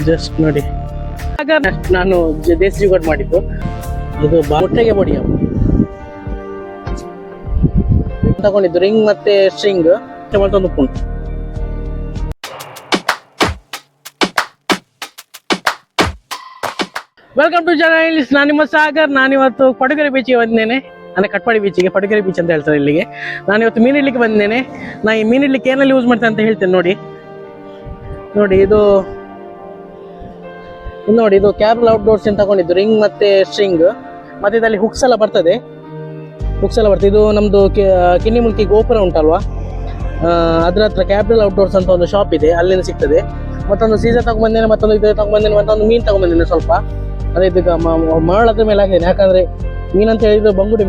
Just ನೋಡಿ, ಆಗ ನಾನು ದೇಸಿ ಜುಗಾಡ್ ಮಾಡಿದ್ದು. ಇದು ಮೊಟ್ಟೆಗೆ ಬಡಿ ತಗೊಂಡಿದ್ದು, ರಿಂಗ್ ಮತ್ತೆ ಸ್ಟ್ರಿಂಗ್ ಮತ್ತೊಂದು ಪುಂಡು. Welcome to journalist. ನಾನು ನಿಮ್ಮ ಸಾಗರ್. ನಾನಿವತ್ತು ಪಡುಗೆರೆ ಬೀಚಿಗೆ ಬಂದಿದ್ದೇನೆ, ಅಂದರೆ ಕಟ್ಪಾಡಿ ಬೀಚಿಗೆ, ಪಡುಗೆರೆ ಬೀಚ್ ಅಂತ ಹೇಳ್ತಾರೆ ಇಲ್ಲಿಗೆ. ನಾನಿವತ್ತು ಮೀನಿಡ್ಲಿಕ್ಕೆ ಬಂದಿದ್ದೇನೆ. ನಾನು ಈ ಮೀನಿಡ್ಲಿಕ್ಕೆ ಏನೆಲ್ಲ ಯೂಸ್ ಮಾಡ್ತೇನೆ ಅಂತ ಹೇಳ್ತೇನೆ. ನೋಡಿ ಇದು ನೋಡಿ, ಇದು ಕ್ಯಾಬ್ರಲ್ ಔಟ್ಡೋರ್ಸ್ ಅಂತ ತಗೊಂಡಿದ್ದು, ರಿಂಗ್ ಮತ್ತೆ ಸ್ಟ್ರಿಂಗ್, ಮತ್ತೆ ಇದರಲ್ಲಿ ಹುಕ್ಸ್ ಎಲ್ಲ ಬರ್ತದೆ. ಇದು ನಮ್ಮದು ಕಿನ್ನಿಮುಲ್ಕಿ ಗೋಪುರ ಉಂಟಲ್ವಾ, ಅದರ ಹತ್ರ ಕ್ಯಾಬ್ರಲ್ ಔಟ್ಡೋರ್ಸ್ ಅಂತ ಒಂದು ಶಾಪ್ ಇದೆ, ಅಲ್ಲಿಂದ ಸಿಗ್ತದೆ. ಮತ್ತೊಂದು ಸೀಸರ್ ತಗೊಂಡ್ಬಂದೇನೆ, ಮತ್ತೊಂದು ಇದು ತಗೊಂಡ್ಬಂದೇನೆ, ಮತ್ತೊಂದು ಮೀನು ತಗೊಂಡ್ಬಂದೇನೆ ಸ್ವಲ್ಪ. ಅದೇ ಇದಕ್ಕೆ ಮರಳದ್ರ ಮೇಲೆ ಹಾಕಿದ್ದೇನೆ, ಯಾಕಂದರೆ ಮೀನಂತ ಹೇಳಿದ್ರು ಬಂಗುಡೆ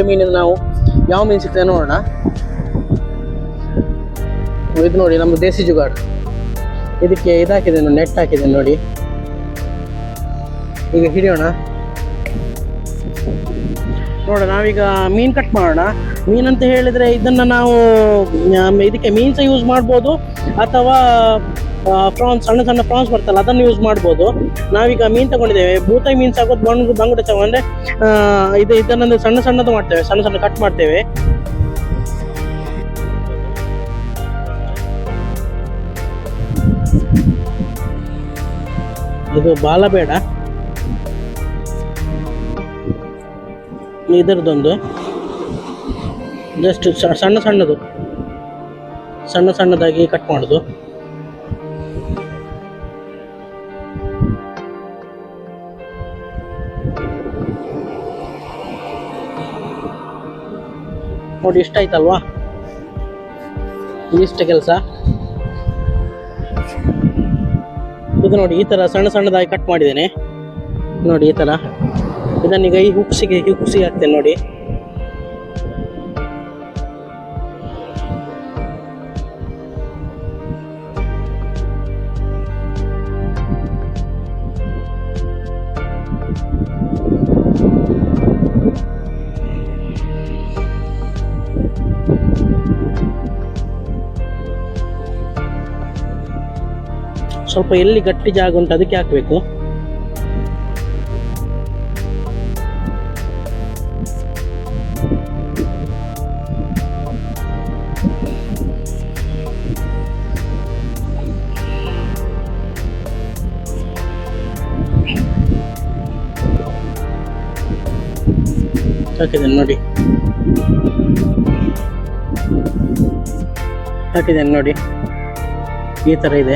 ಮೀನಿಂದ ನಾವು ಯಾವ ಮೀನು ಸಿಗ್ತದೆ ನೋಡೋಣ. ಇದು ನೋಡಿ ನಮ್ಮದು ದೇಸಿ ಜುಗಾಡ್. ಇದಕ್ಕೆ ಇದು ಹಾಕಿದ್ದೇನೆ, ನೆಟ್ ಹಾಕಿದ್ದೇನೆ ನೋಡಿ. ಈಗ ಹಿಡಿಯೋಣ ನೋಡ. ನಾವೀಗ ಮೀನು ಕಟ್ ಮಾಡೋಣ. ಮೀನಂತ ಹೇಳಿದರೆ ಇದನ್ನು ನಾವು ಇದಕ್ಕೆ ಮೀನು ಸಹ ಯೂಸ್ ಮಾಡ್ಬೋದು, ಅಥವಾ ಪ್ರಾನ್ಸ್, ಸಣ್ಣ ಪ್ರಾನ್ಸ್ ಬರ್ತಲ್ಲ, ಅದನ್ನು ಯೂಸ್ ಮಾಡ್ಬೋದು. ನಾವೀಗ ಮೀನು ತಗೊಂಡಿದ್ದೇವೆ, ಬೂತಾಯಿ ಮೀನು ಸಾಕೋದು, ಬಂಗುಡೆ ಸಾಕು, ಅಂದರೆ ಇದನ್ನೊಂದು ಸಣ್ಣದು ಮಾಡ್ತೇವೆ, ಸಣ್ಣ ಕಟ್ ಮಾಡ್ತೇವೆ. ಇದು ಬಾಲ ಬೇಡ, ಇದರದೊಂದು ಜಸ್ಟ್ ಸಣ್ಣದಾಗಿ ಕಟ್ ಮಾಡೋದು. ನೋಡಿ, ಇಷ್ಟ ಆಯ್ತಲ್ವಾ, ಇಷ್ಟ ಕೆಲಸ. ಇದು ನೋಡಿ, ಈ ಥರ ಸಣ್ಣದಾಗಿ ಕಟ್ ಮಾಡಿದ್ದೇನೆ ನೋಡಿ, ಈ ಥರ. ಇದನ್ನೀಗ ಈ ಹುಕ್ಸಿಗೆ ಹಾಕ್ತೇನೆ ನೋಡಿ. ಸ್ವಲ್ಪ ಎಲ್ಲಿ ಗಟ್ಟಿ ಜಾಗ ಉಂಟು ಅದಕ್ಕೆ ಹಾಕಬೇಕು. ಹಾಕಿದ್ದೇನೆ ನೋಡಿ, ಈ ಥರ ಇದೆ.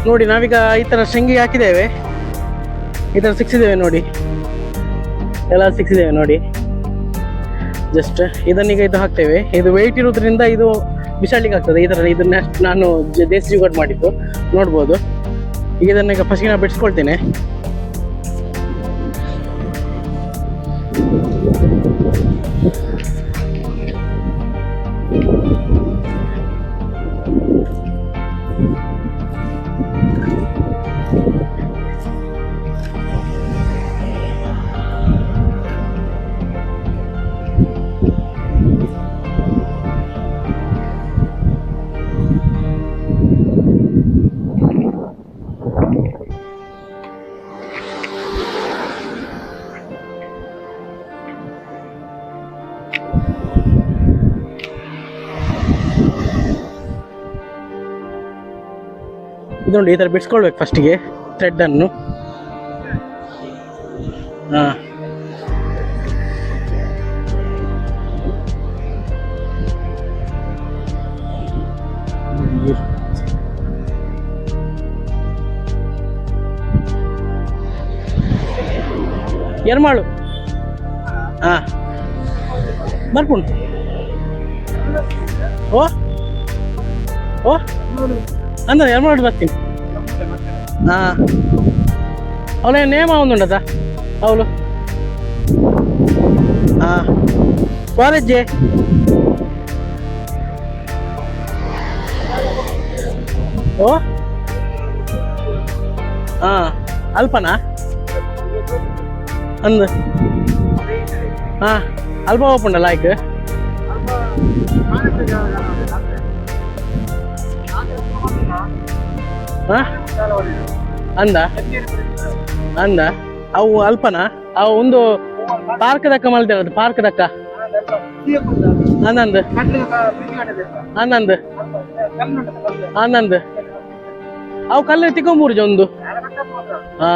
ನೋಡಿ, ನಾವೀಗ ಈ ಥರ ಶೃಂಗಿ ಹಾಕಿದ್ದೇವೆ, ಈ ಥರ ಸಿಕ್ಕಿದ್ದೇವೆ ನೋಡಿ, ಎಲ್ಲ ಸಿಕ್ಕಿದ್ದೇವೆ ನೋಡಿ. ಜಸ್ಟ್ ಇದನ್ನೀಗ ಇದು ಹಾಕ್ತೇವೆ. ಇದು ವೆಯ್ಟ್ ಇರೋದ್ರಿಂದ ಇದು ಬಿಸಾಡ್ಲಿಕ್ಕೆ ಆಗ್ತದೆ. ಈ ಥರ ಇದನ್ನ ನಾನು ದೇಸಿ ಜುಗಾಡ್ ಮಾಡಿದ್ದು ನೋಡ್ಬೋದು. ಈಗ ಇದನ್ನೀಗ ಫಸ್ಟಿಗೆ ನಾನು ಬಿಡಿಸ್ಕೊಳ್ತೇನೆ. ಇದು ನೋಡಿ, ಈ ಥರ ಬಿಡಿಸ್ಕೊಳ್ಬೇಕು ಫಸ್ಟಿಗೆ ಥ್ರೆಡ್ಡನ್ನು. ಎರ್ಮಾಳು ಬರ್ಪುಂಡು. ಓ ಅಂದ್ರೆ ಎರ್ಮಾಳು ಬರ್ತೀನಿ. ಅವಳ ನೇಮ ಒಂದುಂಡದ ಅವಳು ಕಾಲೇಜೆ ಓ ಅಲ್ಪನಾ ಅಂದ್ ಅಲ್ಪ ಓಪುಂಡ ಲಾಯ್ಕ್ ಹಾ ಅಂದ ಅಂದ ಅವು ಅಲ್ಪನಾ ಅವು ಒಂದು ಪಾರ್ಕ್ ದಕ್ಕ ಮಲ್ತಿರೋದು ಪಾರ್ಕ್ ದಕ್ಕ ಆನಂದ್ ಆನಂದ್ ಆನಂದ್ ಅವು ಕಲ್ಲು ತಿಕ್ಕೊಂಬೂರ್ಜ ಒಂದು ಹಾ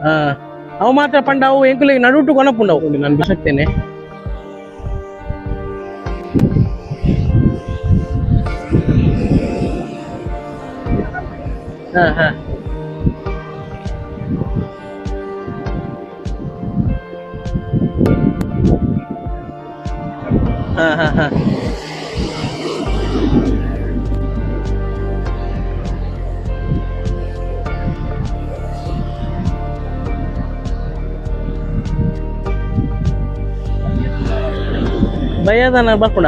ಹಾ ಅವು ಮಾತ್ರ ಪಂಡ ಅವು ಎಂಕುಲಿಗೆ ನಡುಟು ಕೊನಪುಂಡವು ನಾನು ಬಿಸಾಕ್ತೇನೆ. ಹಾ ಹಾ ಹಾ ಹಾ ಹಾ ಭಯದನ ಬಕ್ಕುಡ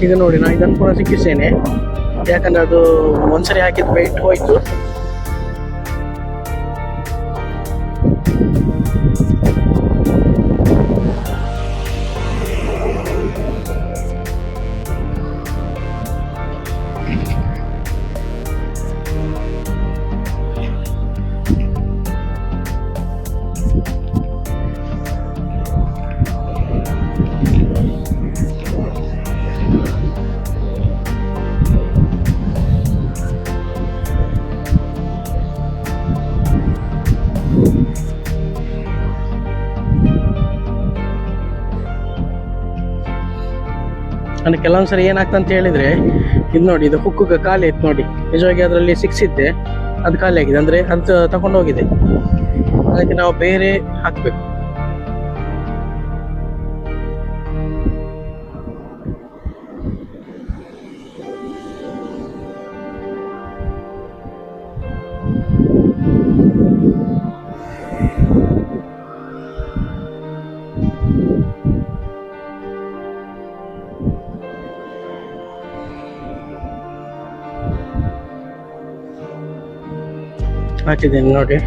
ಈಗ ನೋಡಿ ನಾ ಇದನ್ನು ಕೂಡ ಸಿಕ್ಕಿಸ್ತೇನೆ, ಯಾಕಂದ್ರೆ ಅದು ಒಂದ್ಸರಿ ಹಾಕಿದ ವೆಯ್ಟ್ ಹೋಯ್ತು. ಅಂದರೆ ಕೆಲವೊಂದ್ಸರಿ ಏನಾಗ್ತದೆ ಅಂತ ಹೇಳಿದ್ರೆ, ಇದು ನೋಡಿ ಇದು ಹುಕ್ಕುಗೆ ಖಾಲಿ ಆಯ್ತು ನೋಡಿ, ನಿಜವಾಗಿ ಅದರಲ್ಲಿ ಸಿಕ್ಸಿದ್ದೆ ಅದು ಖಾಲಿ ಆಗಿದೆ, ಅಂದರೆ ಅದು ತಗೊಂಡು ಹೋಗಿದೆ, ಅದಕ್ಕೆ ನಾವು ಬೇರೆ ಹಾಕಬೇಕು. ಹಾಕಿದ್ದೇನೆ ನೋಡಿ.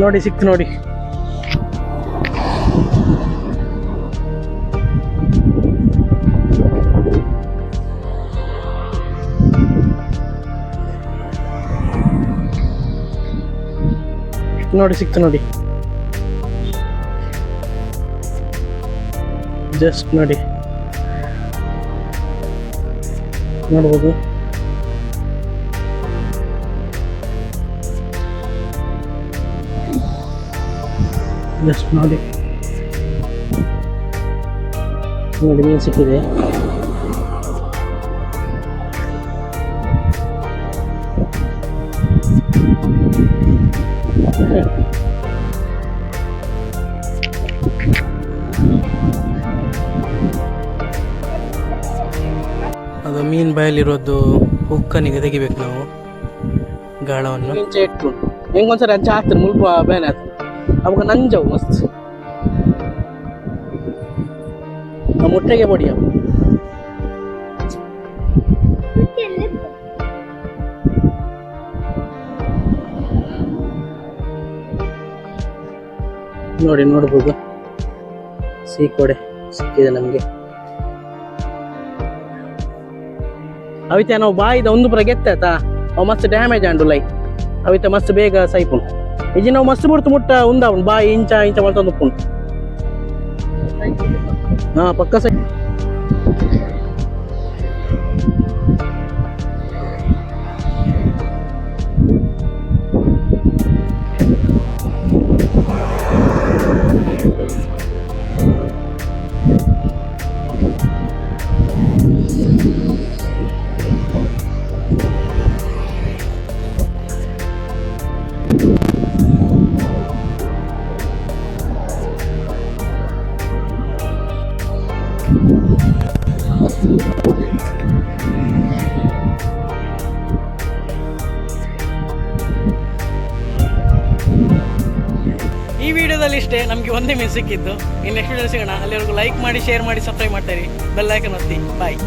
ನೋಡಿ ಸಿಕ್ತು ನೋಡಿ. ನೋಡಿ ಸಿಕ್ತು ನೋಡಿ, ಜಸ್ಟ್ ನೋಡಿ ನೋಡ್ಬೋದು. ಜಸ್ಟ್ ನೋಡಿ ನೋಡಿ ಮೀನು ಸಿಕ್ಕಿದೆ. ಅದು ಮೀನು ಬಾಯಲ್ಲಿರೋದು ಹುಕ್ಕನಿಗೆ ತೆಗಿಬೇಕು ನಾವು ಗಾಳವನ್ನು. ಇಟ್ಟು ಹೆಂಗೊಂದ್ಸರಿ ಅಜ್ಜ ಹಾಕ್ತಾರೆ ಮುಲ್ಪ ಬೇನೆ ಆಯ್ತು ಅವಾಗ ನಂಜವು ಮಸ್ತ್ ಮುಟ್ಟೆಗೆ ಬಡಿ ಅವು. ನೋಡಿ ನೋಡ್ಬೋದು ಸೀಕೋಡೆ ಸಿಕ್ಕಿದೆ ನಮ್ಗೆ. ಅವಿತ ನಾವು ಬಾಯಿದ ಒಂದು ಪುರ ಗೆತ್ತಾಯ್ತಾ ಅವು ಮಸ್ತ್ ಡ್ಯಾಮೇಜ್ ಆಂಡು ಲೈ ಅವಿತ ಮಸ್ತ್ ಬೇಗ ಸೈಪುಂಡು ಇಜಿ ನಾವು ಮಸ್ತ್ ಬಿಡ್ತು ಮುಟ್ಟ ಉಂದಾವುಂಡು ಬಾಯಿ ಇಂಚ ಇಂಚ ಮಾಡ್ತಂದು ಉಪ್ಪುಂಡು. ಹಾ ಪಕ್ಕ ಸೈ ಈ ವಿಡಿಯೋದಲ್ಲಿ ಇಷ್ಟೇ. ನಮಗೆ ಒಂದೇ ಮೀನು ಸಿಕ್ಕಿದ್ದು. ಇನ್ನು ನೆಕ್ಸ್ಟ್ ವಿಡಿಯೋ ಸಿಗೋಣ. ಅಲ್ಲಿವರೆಗೂ ಲೈಕ್ ಮಾಡಿ, ಶೇರ್ ಮಾಡಿ, ಸಬ್ಸ್ಕ್ರೈಬ್ ಮಾಡ್ತಾ ಇರಿ. ಬೆಲ್ ಐಕಾನ್ ಒತ್ತಿ. ಬಾಯ್.